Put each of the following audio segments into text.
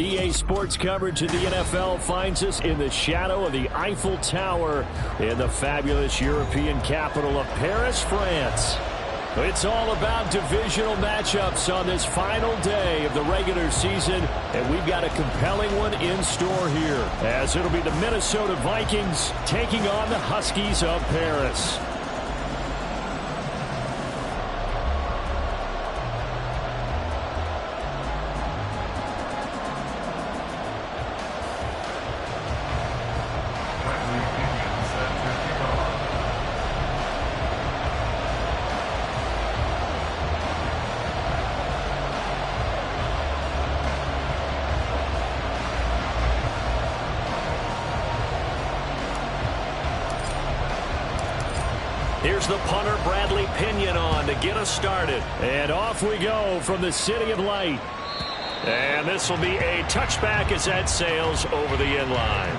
EA Sports coverage of the NFL finds us in the shadow of the Eiffel Tower in the fabulous European capital of Paris, France. It's all about divisional matchups on this final day of the regular season, and we've got a compelling one in store here, as it'll be the Minnesota Vikings taking on the Huskies of Paris. Here's the punter, Bradley Pinion, on to get us started. And off we go from the City of Light. And this will be a touchback as that sails over the end line.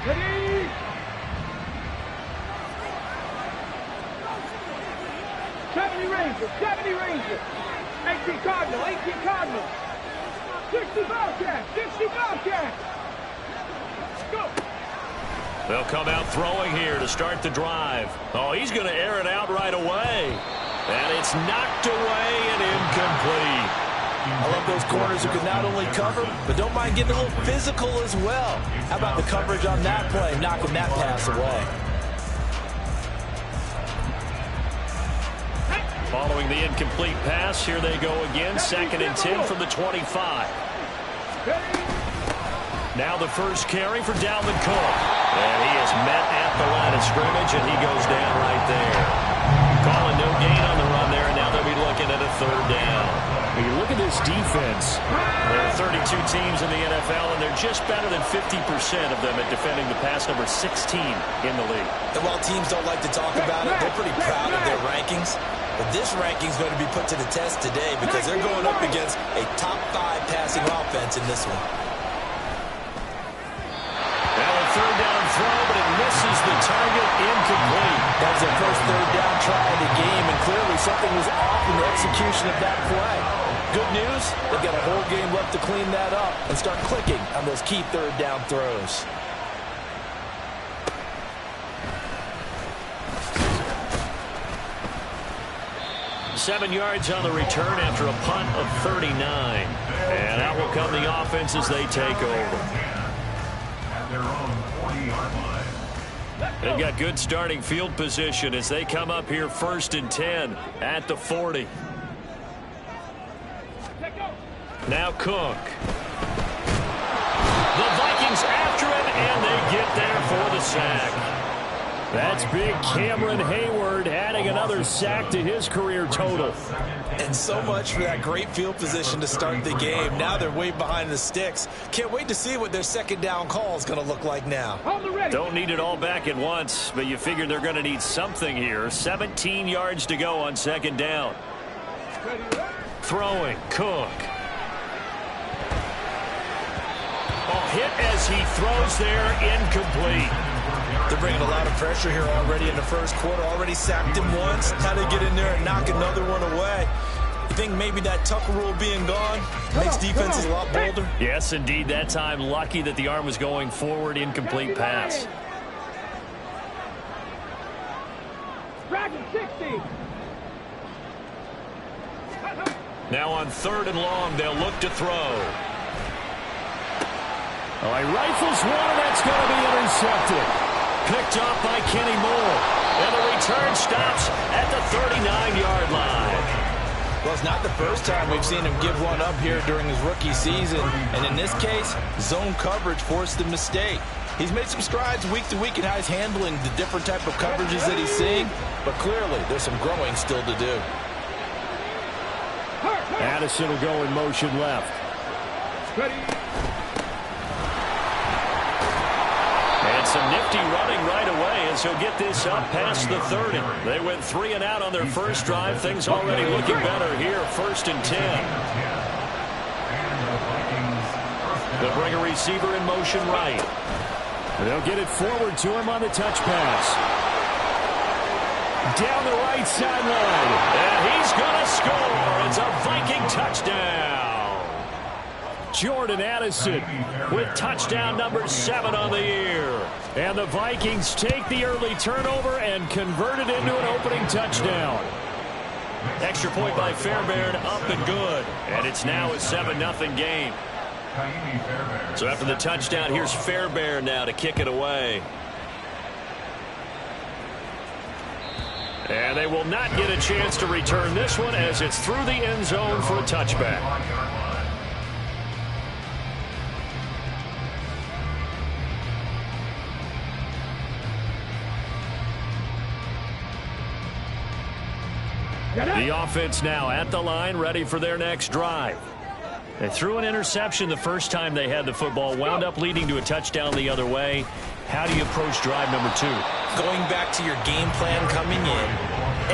Ready? 70 Rangers, 18 Cardinal, 60 Bobcats. Go. They'll come out throwing here to start the drive. Oh, he's going to air it out right away. And it's knocked away and incomplete. I love those corners who can not only cover, but don't mind getting a little physical as well. How about the coverage on that play, knocking that pass away? Following the incomplete pass, here they go again. 2nd and 10 from the 25. Now the first carry for Dalvin Cook. And he is met at the line of scrimmage, and he goes down right there. Calling no gain on the run there, and now they'll be looking at a 3rd down. When you look at this defense, there are 32 teams in the NFL, and they're just better than 50% of them at defending the pass, number 16 in the league. And while teams don't like to talk about it, they're pretty proud of their rankings. But this ranking is going to be put to the test today because they're going up against a top 5 passing offense in this one. Now a 3rd down throw, but it misses the target, incomplete. That was their first 3rd down try in the game, and clearly something was off in the execution of that play. Good news, they've got a whole game left to clean that up and start clicking on those key 3rd down throws. Seven yards on the return after a punt of 39. And out will come the offense as they take over. They've got good starting field position as they come up here 1st and 10 at the 40. Now Cook. The Vikings after him, and they get there for the sack. That's big Cameron Hayward adding another sack to his career total. And so much for that great field position to start the game. Now they're way behind the sticks. Can't wait to see what their 2nd down call is going to look like now. Don't need it all back at once, but you figure they're going to need something here. 17 yards to go on 2nd down. Throwing, Cook. Hit as he throws there, incomplete. They're bringing a lot of pressure here already in the 1st quarter. Already sacked him once. How to get in there and knock another one away. You think maybe that Tucker rule being gone makes defenses a lot bolder? Yes, indeed. That time, lucky that the arm was going forward, incomplete pass. Now on 3rd and long, they'll look to throw. Oh, he rifles one, and that's going to be intercepted. Picked off by Kenny Moore. And the return stops at the 39-yard line. Well, it's not the first time we've seen him give one up here during his rookie season. And in this case, zone coverage forced the mistake. He's made some strides week to week in how he's handling the different type of coverages that he's seeing. But clearly, there's some growing still to do. Addison will go in motion left. Ready. And some nifty running right away as he'll get this up past the 30. They went 3 and out on their first drive. Things already looking better here, 1st and 10. They'll bring a receiver in motion right. They'll get it forward to him on the touch pass. Down the right sideline. And he's going to score. It's a Viking touchdown. Jordan Addison with touchdown number 7 on the year. And the Vikings take the early turnover and convert it into an opening touchdown. Extra point by Fairbairn, up and good. And it's now a 7-0 game. So after the touchdown, here's Fairbairn now to kick it away. And they will not get a chance to return this one as it's through the end zone for a touchback. The offense now at the line, ready for their next drive. They threw an interception the first time they had the football, wound up leading to a touchdown the other way. How do you approach drive number 2? Going back to your game plan coming in,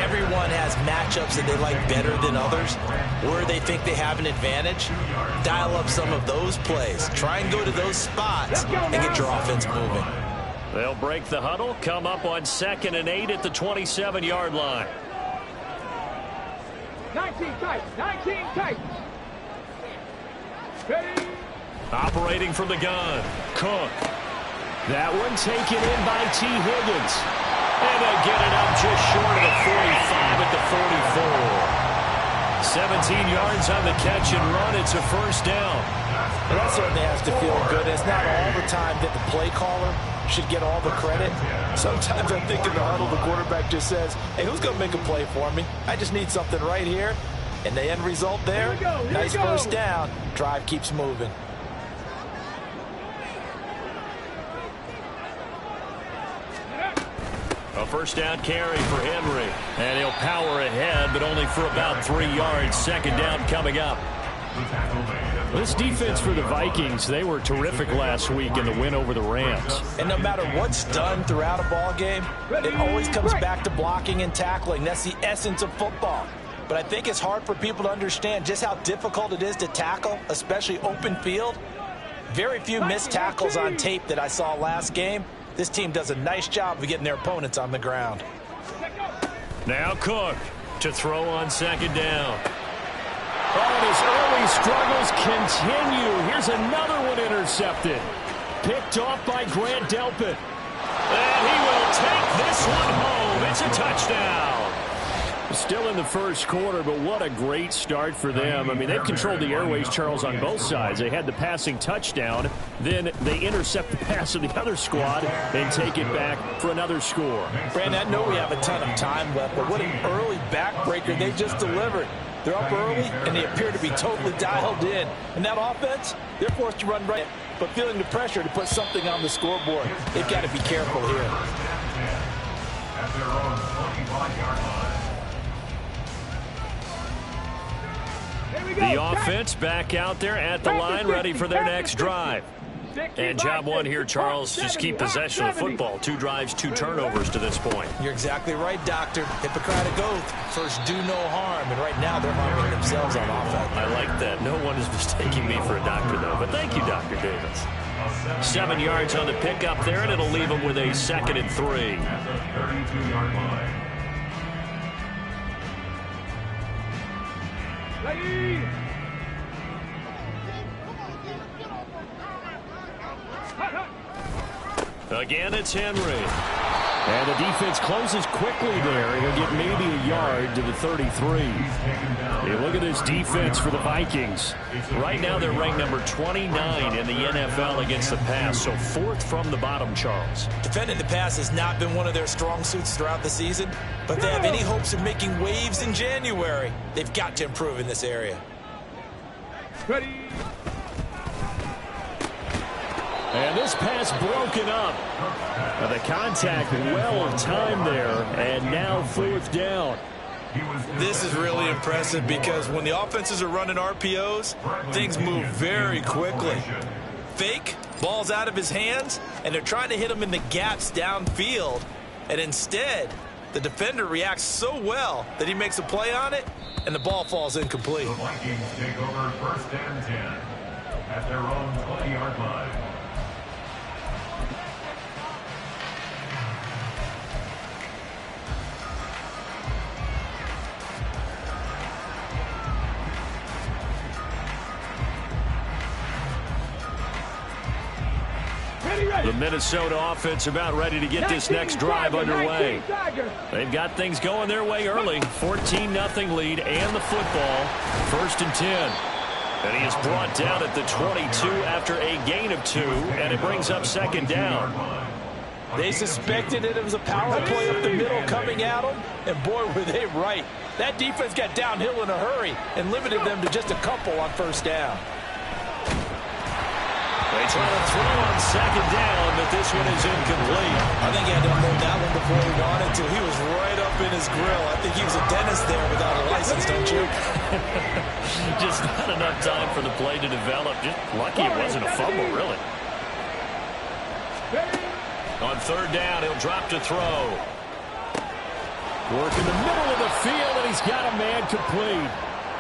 everyone has matchups that they like better than others, where they think they have an advantage. Dial up some of those plays. Try and go to those spots and get your offense moving. They'll break the huddle, come up on 2nd and 8 at the 27-yard line. 19 tight, 19 tight. Ready. Operating from the gun, Cook. That one taken in by T. Higgins. And they'll get it up just short of the 45 at the 44. 17 yards on the catch and run. It's a first down. Well, that certainly has to feel good. It's not all the time that the play caller should get all the credit. Sometimes I think in the huddle, the quarterback just says, hey, who's going to make a play for me? I just need something right here. And the end result there, nice first down. Drive keeps moving. A first down carry for Henry. And he'll power ahead, but only for about 3 yards. Second down coming up. This defense for the Vikings, they were terrific last week in the win over the Rams. And no matter what's done throughout a ball game, it always comes back to blocking and tackling. That's the essence of football. But I think it's hard for people to understand just how difficult it is to tackle, especially open field. Very few missed tackles on tape that I saw last game. This team does a nice job of getting their opponents on the ground. Now Cook to throw on second down. Oh, and his early struggles continue. Here's another one intercepted. Picked off by Grant Delpit. And he will take this one home. It's a touchdown. Still in the first quarter, but what a great start for them. I mean, they've controlled the airways, Charles, on both sides. They had the passing touchdown. Then they intercept the pass of the other squad and take it back for another score. Brandon, I know we have a ton of time left, but what an early backbreaker they just delivered. They're up early, and they appear to be totally dialed in. And that offense, they're forced to run right, but feeling the pressure to put something on the scoreboard. They've got to be careful here. At their own 25-yard line. The offense back out there at the line, ready for their next drive. And job one here, Charles, just keep possession of the football. 2 drives, 2 turnovers to this point. You're exactly right, Doctor. Hippocratic oath. First, do no harm. And right now, they're harming themselves on offense. I like that. No one is mistaking me for a doctor, though. But thank you, Dr. Davis. 7 yards on the pickup there, and it'll leave them with a 2nd and 3. 32-yard line. Ready. Again, it's Henry. And the defense closes quickly there. He'll get maybe a yard to the 33. Hey, look at this defense for the Vikings. Right now, they're ranked number 29 in the NFL against the pass, so 4th from the bottom, Charles. Defending the pass has not been one of their strong suits throughout the season, but if they have any hopes of making waves in January, they've got to improve in this area. Ready. And this pass broken up. The contact well timed there, and now 4th down. This is really impressive because when the offenses are running RPOs, things move very quickly. Fake, ball's out of his hands, and they're trying to hit him in the gaps downfield. And instead, The defender reacts so well that he makes a play on it, and the ball falls incomplete. The Vikings take over 1st and 10 at their own 20-yard line. The Minnesota offense about ready to get this next drive underway. They've got things going their way early. 14-0 lead and the football. 1st and 10. And he is brought down at the 22 after a gain of 2, and it brings up 2nd down. They suspected that it was a power play up the middle coming at them, and boy, were they right. That defense got downhill in a hurry and limited them to just a couple on 1st down. They try to throw on 2nd down, but this one is incomplete. I think he had to unload that one before he wanted to. He was right up in his grill. I think he was a dentist there without a license, don't you? Just not enough time for the play to develop. Just lucky it wasn't a fumble, really. On 3rd down, he'll drop to throw. Work in the middle of the field, and he's got a man complete.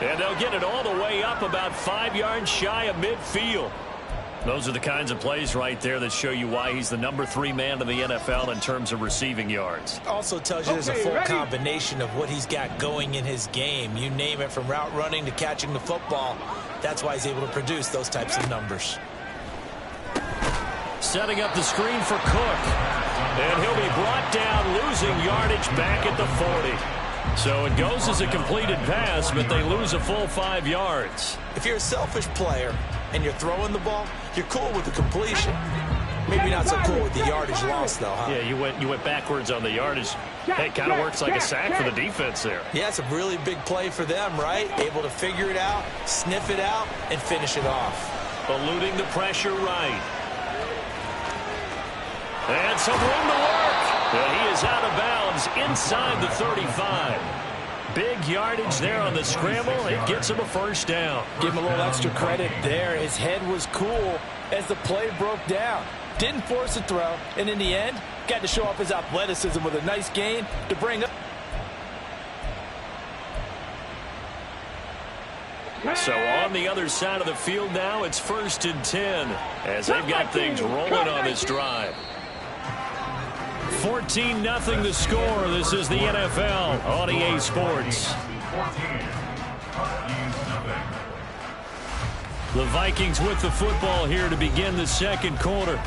And they'll get it all the way up about 5 yards shy of midfield. Those are the kinds of plays right there that show you why he's the number 3 man in the NFL in terms of receiving yards. Also tells you there's a full combination of what he's got going in his game. You name it, from route running to catching the football. That's why he's able to produce those types of numbers. Setting up the screen for Cook. And he'll be brought down, losing yardage back at the 40. So it goes as a completed pass, but they lose a full 5 yards. If you're a selfish player and you're throwing the ball, you're cool with the completion. Maybe not so cool with the yardage loss, though, huh? Yeah, you went backwards on the yardage. Hey, it kind of works like a sack for the defense there. Yeah, it's a really big play for them, right? Able to figure it out, sniff it out, and finish it off. Eluding the pressure right. And some room to work. And he is out of bounds inside the 35. Big yardage there on the scramble. It gets him a 1st down. Give him a little extra credit there. His head was cool as the play broke down. Didn't force a throw, and in the end, got to show off his athleticism with a nice gain to bring up. So on the other side of the field now, it's 1st and 10 as they've got things rolling on this drive. 14-0 the score. This is the NFL on EA Sports. The Vikings with the football here to begin the 2nd quarter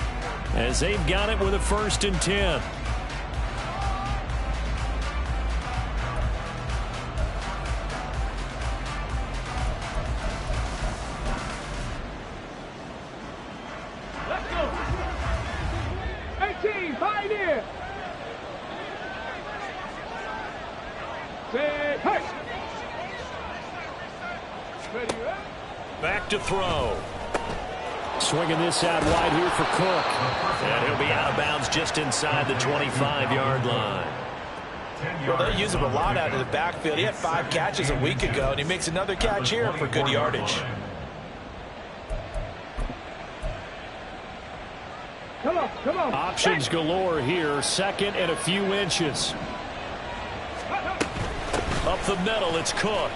as they've got it with a 1st and 10. Let's go. 18, Pioneer. Hey. Back to throw. Swinging this out wide here for Cook. And he'll be out of bounds just inside the 25-yard line. Well, they use him a lot out of the backfield. He had 5 catches a week ago, and he makes another catch here for good yardage. Come on. Options galore here. 2nd and a few inches. Up the middle, it's Cook.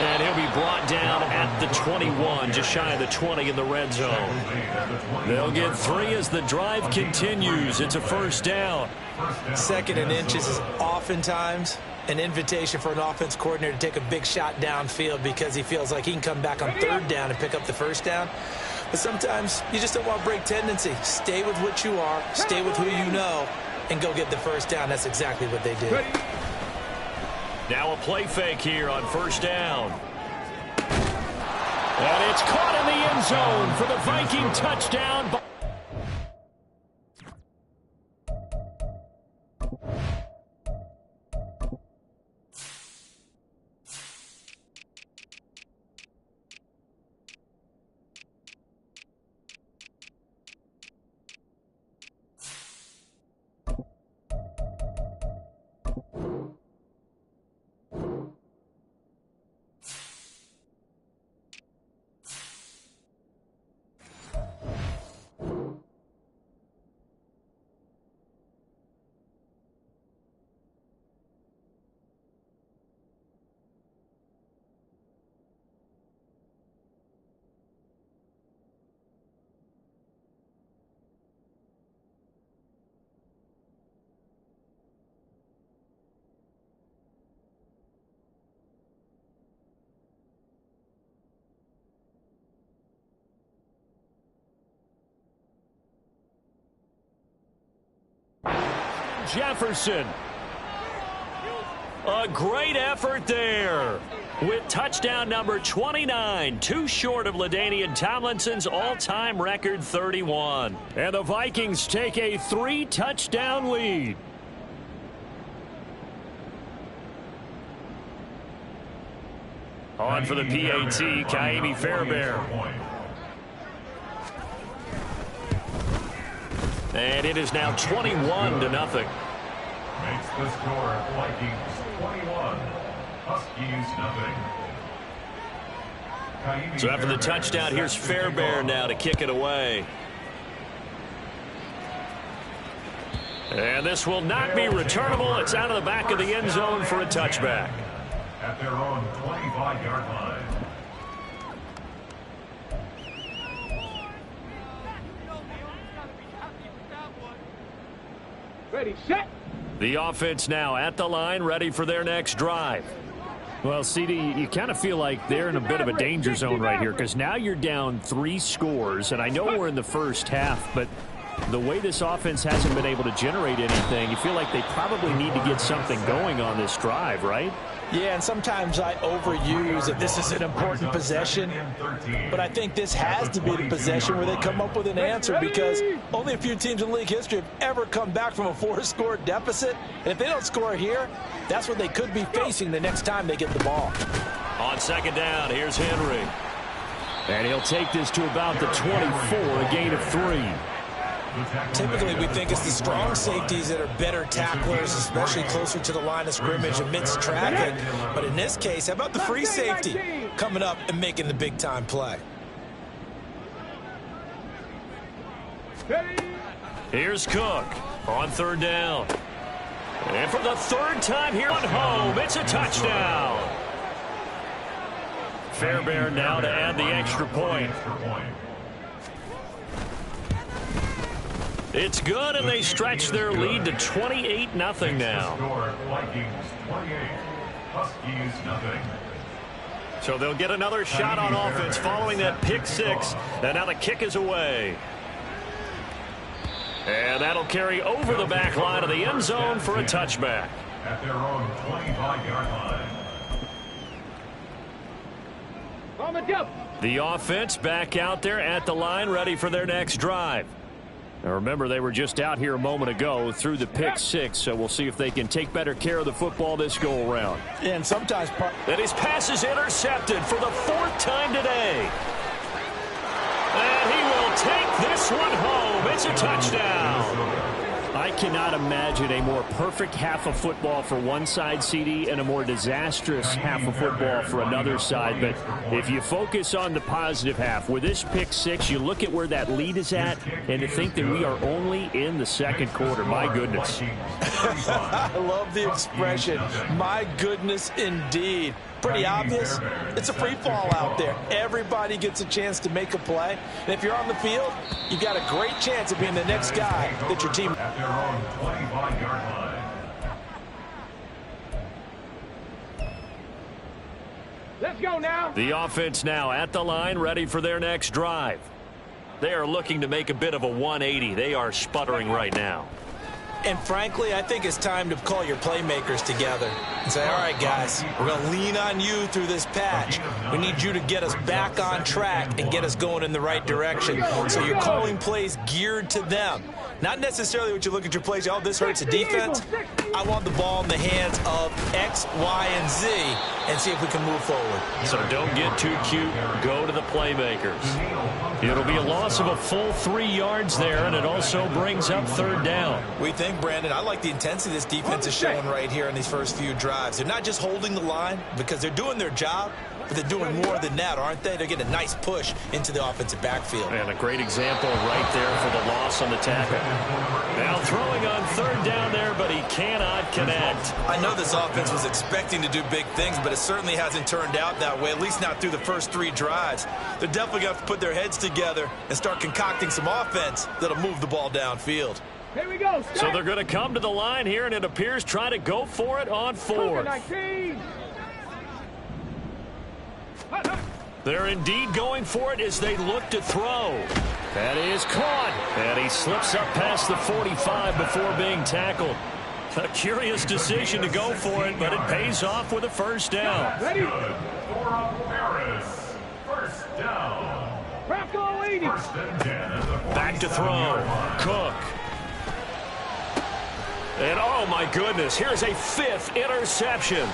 And he'll be brought down at the 21, just shy of the 20 in the red zone. They'll get 3 as the drive continues. It's a 1st down. 2nd and inches is oftentimes an invitation for an offense coordinator to take a big shot downfield because he feels like he can come back on 3rd down and pick up the 1st down. But sometimes you just don't want to break tendency. Stay with what you are, stay with who you know, and go get the 1st down. That's exactly what they did. Now a play fake here on 1st down. And it's caught in the end zone for the Viking touchdown. Jefferson. A great effort there. With touchdown number 29, too short of LaDainian Tomlinson's all-time record 31. And the Vikings take a 3-touchdown lead. On for the PAT, Kaimi Fairbairn. And it is now 21-0. Makes the score Vikings 21, Huskies nothing. So after the touchdown, here's Fairbairn now to kick it away. And this will not be returnable. It's out of the back of the end zone for a touchback. At their own 25-yard line. Ready, set. The offense now at the line, ready for their next drive. Well, CD, you kind of feel like they're in a bit of a danger zone right here because now you're down 3 scores, and I know we're in the first half, but the way this offense hasn't been able to generate anything, you feel like they probably need to get something going on this drive, right? Yeah, and sometimes I overuse that this is an important possession, but I think this has to be the possession where they come up with an answer because only a few teams in league history have ever come back from a 4-score deficit, and if they don't score here, that's what they could be facing the next time they get the ball. On second down, here's Henry. And he'll take this to about the 24, a gain of 3. Typically, we think it's the strong safeties that are better tacklers, especially closer to the line of scrimmage amidst traffic. But in this case, how about the free safety coming up and making the big-time play? Here's Cook on third down. And for the third time here at home, it's a touchdown. Fairbairn now to add the extra point. It's good, and they stretch their lead to 28-0 now. Vikings 28, Huskies nothing. So they'll get another shot on offense following that pick 6. And now the kick is away. And that'll carry over the back line of the end zone for a touchback. At their own 25-yard line. The offense back out there at the line, ready for their next drive. Now remember, they were just out here a moment ago through the pick 6, so we'll see if they can take better care of the football this go-around. And sometimes... And his pass is intercepted for the 4th time today. And he will take this one home. It's a touchdown. I cannot imagine a more perfect half of football for one side, CD, and a more disastrous half of football for another side. But if you focus on the positive half, with this pick 6, you look at where that lead is at, and to think that we are only in the second quarter. My goodness. I love the expression. My goodness, indeed. Pretty obvious. It's a free fall out there. Everybody gets a chance to make a play. And if you're on the field, you've got a great chance of being the next guy that your team... At their own 25-yard line. Let's go now. The offense now at the line, ready for their next drive. They are looking to make a bit of a 180. They are sputtering right now. And frankly, I think it's time to call your playmakers together and say, all right, guys, we're going to lean on you through this patch. We need you to get us back on track and get us going in the right direction. So you're calling plays geared to them. Not necessarily what you look at your plays, oh, this hurts the defense. I want the ball in the hands of X, Y, and Z and see if we can move forward. So don't get too cute. Go to the playmakers. It'll be a loss of a full 3 yards there, and it also brings up third down. We think, Brandon, I like the intensity this defense is showing right here in these first few drives. They're not just holding the line because they're doing their job, but they're doing more than that, aren't they? They're getting a nice push into the offensive backfield. And a great example right there for the loss on the tackle. Now throwing on third down there, but he cannot connect. I know this offense was expecting to do big things, but it certainly hasn't turned out that way, at least not through the first 3 drives. They're definitely going to have to put their heads together and start concocting some offense that'll move the ball downfield. Here we go. Start. So they're going to come to the line here, and it appears try to go for it on 4th. They're indeed going for it as they look to throw. That is caught. And he slips up past the 45 before being tackled. A curious decision to go for it, but it pays off with a first down. Ready? Good for Paris. First down. Bronco 80. First and 10 at the Back to throw. Cook. And oh my goodness, here's a 5th interception.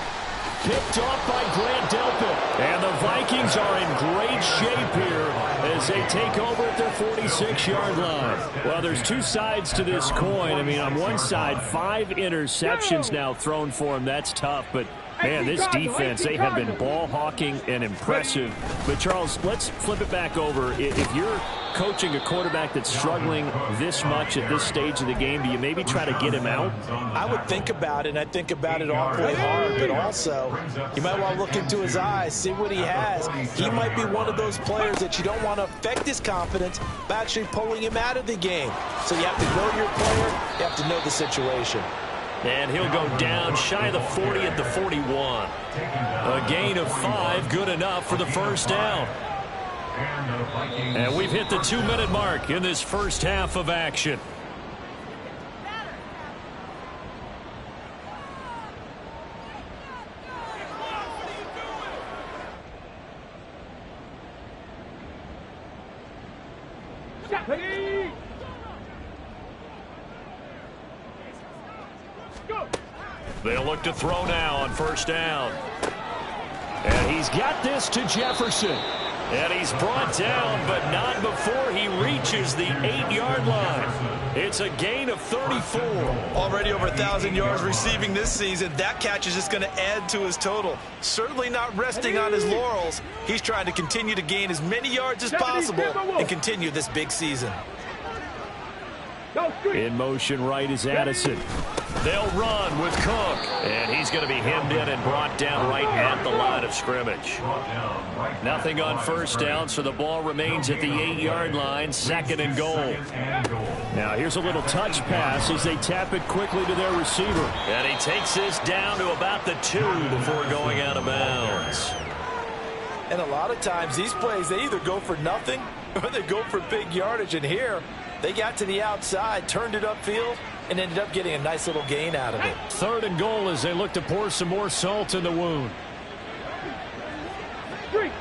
Picked off by Grant Delpit. And the Vikings are in great shape here as they take over at their 46-yard line. Well, there's two sides to this coin. I mean, on one side, 5 interceptions now thrown for him. That's tough, but man, this defense, they have been ball hawking and impressive. But Charles, let's flip it back over. If you're coaching a quarterback that's struggling this much at this stage of the game, do you maybe try to get him out? I would think about it, and I think about it awfully hard, but also you might want to look into his eyes, see what he has. He might be one of those players that you don't want to affect his confidence by actually pulling him out of the game. So you have to know your player, you have to know the situation. And he'll go down shy of the 40 at the 41. A gain of 5, good enough for the first down. And we've hit the 2-minute mark in this first half of action. Ready? Go. They'll look to throw now on first down. And he's got this to Jefferson. And he's brought down, but not before he reaches the 8-yard line. It's a gain of 34. Already over 1,000 yards receiving this season. That catch is just going to add to his total. Certainly not resting on his laurels. He's trying to continue to gain as many yards as possible and continue this big season. In motion right is Addison. They'll run with Cook. And he's going to be hemmed in and brought down right at the line of scrimmage. Nothing on first down, so the ball remains at the 8-yard line, 2nd and goal. Now here's a little touch pass as they tap it quickly to their receiver. And he takes this down to about the 2 before going out of bounds. And a lot of times these plays, they either go for nothing or they go for big yardage. And here, they got to the outside, turned it upfield, and ended up getting a nice little gain out of it. 3rd and goal as they look to pour some more salt in the wound. Three.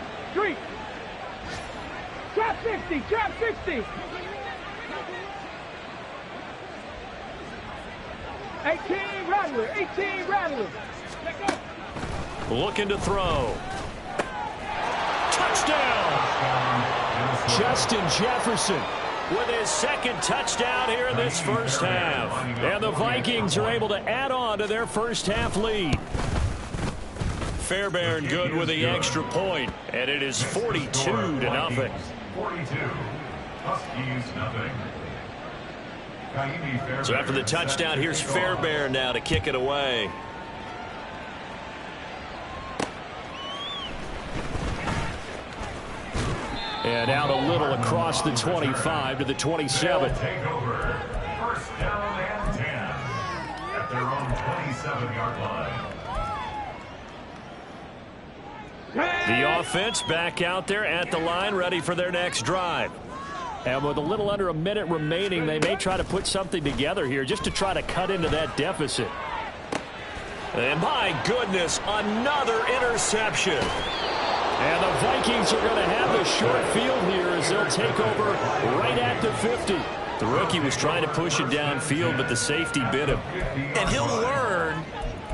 Trap 60. Trap 60. 18 Rattler. 18 Rattler. Let go. Looking to throw. Touchdown! Justin Jefferson with his 2nd touchdown here in this first half. And the Vikings are able to add on to their first half lead. Fairbairn good with the extra point, and it is 42-0. 42. Huskies nothing. So after the touchdown, here's Fairbairn now to kick it away. And out a little across the 25 to the 27. Take over. First down and 10 at their own 27-yard line. The offense back out there at the line, ready for their next drive. And with a little under a minute remaining, they may try to put something together here just to try to cut into that deficit. And my goodness, another interception. And the Vikings are going to have the short field here as they'll take over right at the 50. The rookie was trying to push it downfield, but the safety bit him. And he'll learn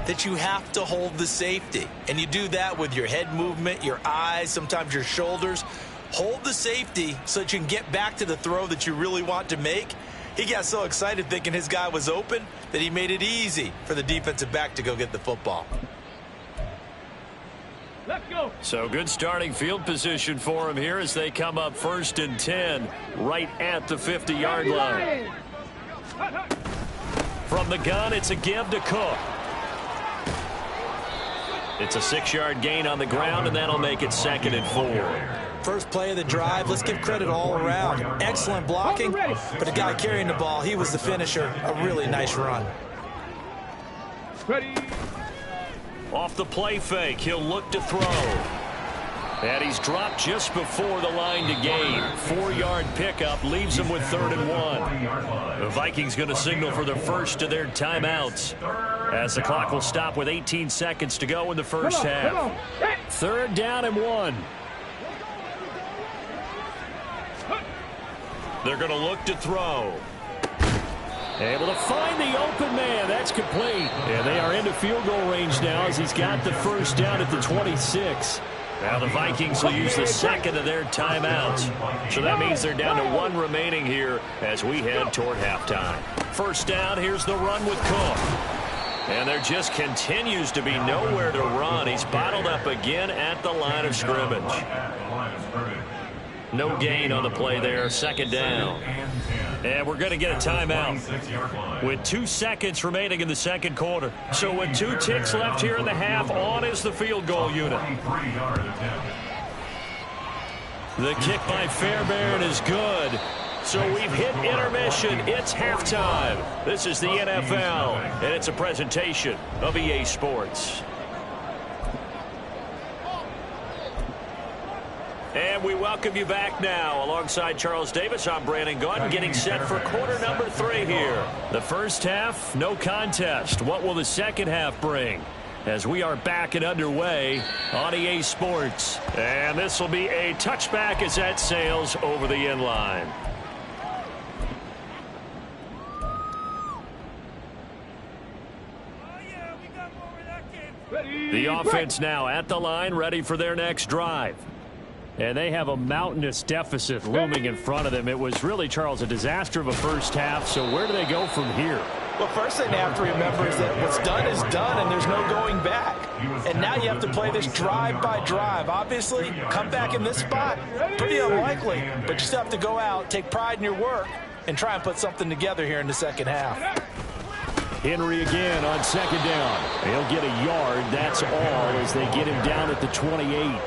that you have to hold the safety. And you do that with your head movement, your eyes, sometimes your shoulders. Hold the safety so that you can get back to the throw that you really want to make. He got so excited thinking his guy was open that he made it easy for the defensive back to go get the football. Let's go. So good starting field position for him here as they come up 1st and 10 right at the 50-yard line. From the gun, it's a give to Cook. It's a 6-yard gain on the ground, and that'll make it 2nd and 4. First play of the drive, let's give credit all around. Excellent blocking, but the guy carrying the ball, he was the finisher. A really nice run. Ready. Off the play fake, he'll look to throw. And he's dropped just before the line to gain. 4-yard pickup leaves him with 3rd and 1. The Vikings going to signal for the first of their timeouts, as the clock will stop with 18 seconds to go in the first half. 3rd down and 1. They're going to look to throw. Able to find the open man. That's complete. And they are into field goal range now as he's got the first down at the 26. Now the Vikings will use the second of their timeouts. So that means they're down to 1 remaining here as we head toward halftime. First down, here's the run with Cook. And there just continues to be nowhere to run. He's bottled up again at the line of scrimmage. No gain on the play there. 2nd down. And we're going to get a timeout with 2 seconds remaining in the 2nd quarter. So with 2 ticks left here in the half, on is the field goal unit. The kick by Fairbairn is good. So we've hit intermission. It's halftime. This is the NFL, and it's a presentation of EA Sports. And we welcome you back now. Alongside Charles Davis, I'm Brandon Gaudin, getting set for quarter number 3 here. The first half, no contest. What will the second half bring? As we are back and underway on EA Sports. And this will be a touchback as that sails over the end line. The offense now at the line, ready for their next drive. And they have a mountainous deficit looming in front of them. It was really, Charles, a disaster of a first half. So where do they go from here? Well, first thing they have to remember is that what's done is done, and there's no going back. And now you have to play this drive by drive. Obviously, come back in this spot, pretty unlikely. But you still have to go out, take pride in your work, and try and put something together here in the second half. Henry again on 2nd down. He'll get a yard. That's all as they get him down at the 28.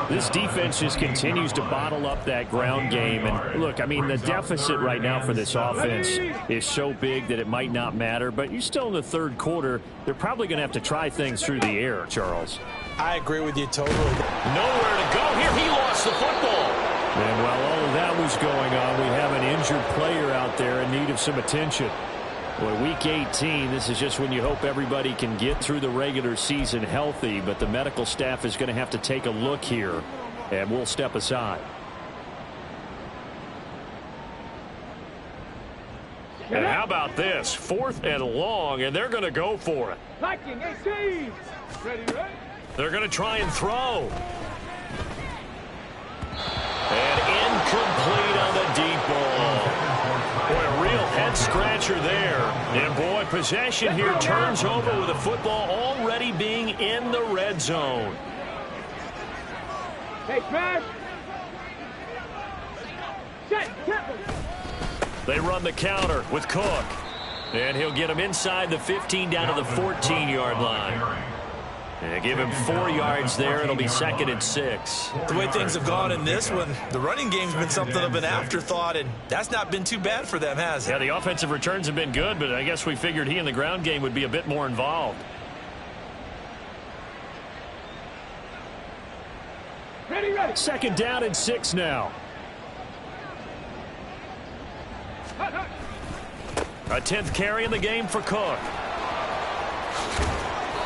This defense just continues to bottle up that ground game. And look, I mean, the deficit right now for this offense is so big that it might not matter. But you're still in the 3rd quarter. They're probably going to have to try things through the air, Charles. I agree with you totally. Nowhere to go here. He lost the football. And while all of that was going on, we have an injured player out there in need of some attention. Boy, week 18, this is just when you hope everybody can get through the regular season healthy, but the medical staff is going to have to take a look here, and we'll step aside. And how about this? 4th and long, and they're going to go for it. Viking 18. Ready. They're going to try and throw. And incomplete on the deep ball. Boy, a real head-scratcher there. And, boy, possession here turns over with the football already being in the red zone. Hey, smash. They run the counter with Cook. And he'll get him inside the 15 down to the 14-yard line. And give him 4 yards there. It'll be 2nd and 6. The way things have gone in this one, the running game's been something of an afterthought, and that's not been too bad for them, has it? Yeah, the offensive returns have been good, but I guess we figured he in the ground game would be a bit more involved. Ready. 2nd down and 6 now. A 10th carry in the game for Cook.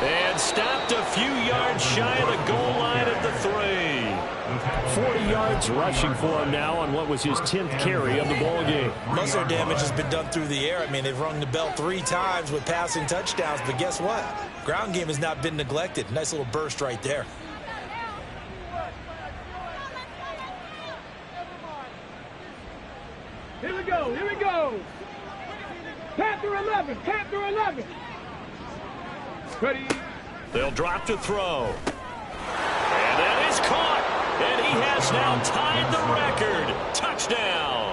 And stopped a few yards shy of the goal line at the 3. 40 yards rushing for him now on what was his 10th carry of the ball game. Muscle damage has been done through the air. I mean, they've rung the bell 3 times with passing touchdowns, but guess what? Ground game has not been neglected. Nice little burst right there. Here we go. Panther 11. Ready. They'll drop to throw. And that is caught. And he has now tied the record. Touchdown.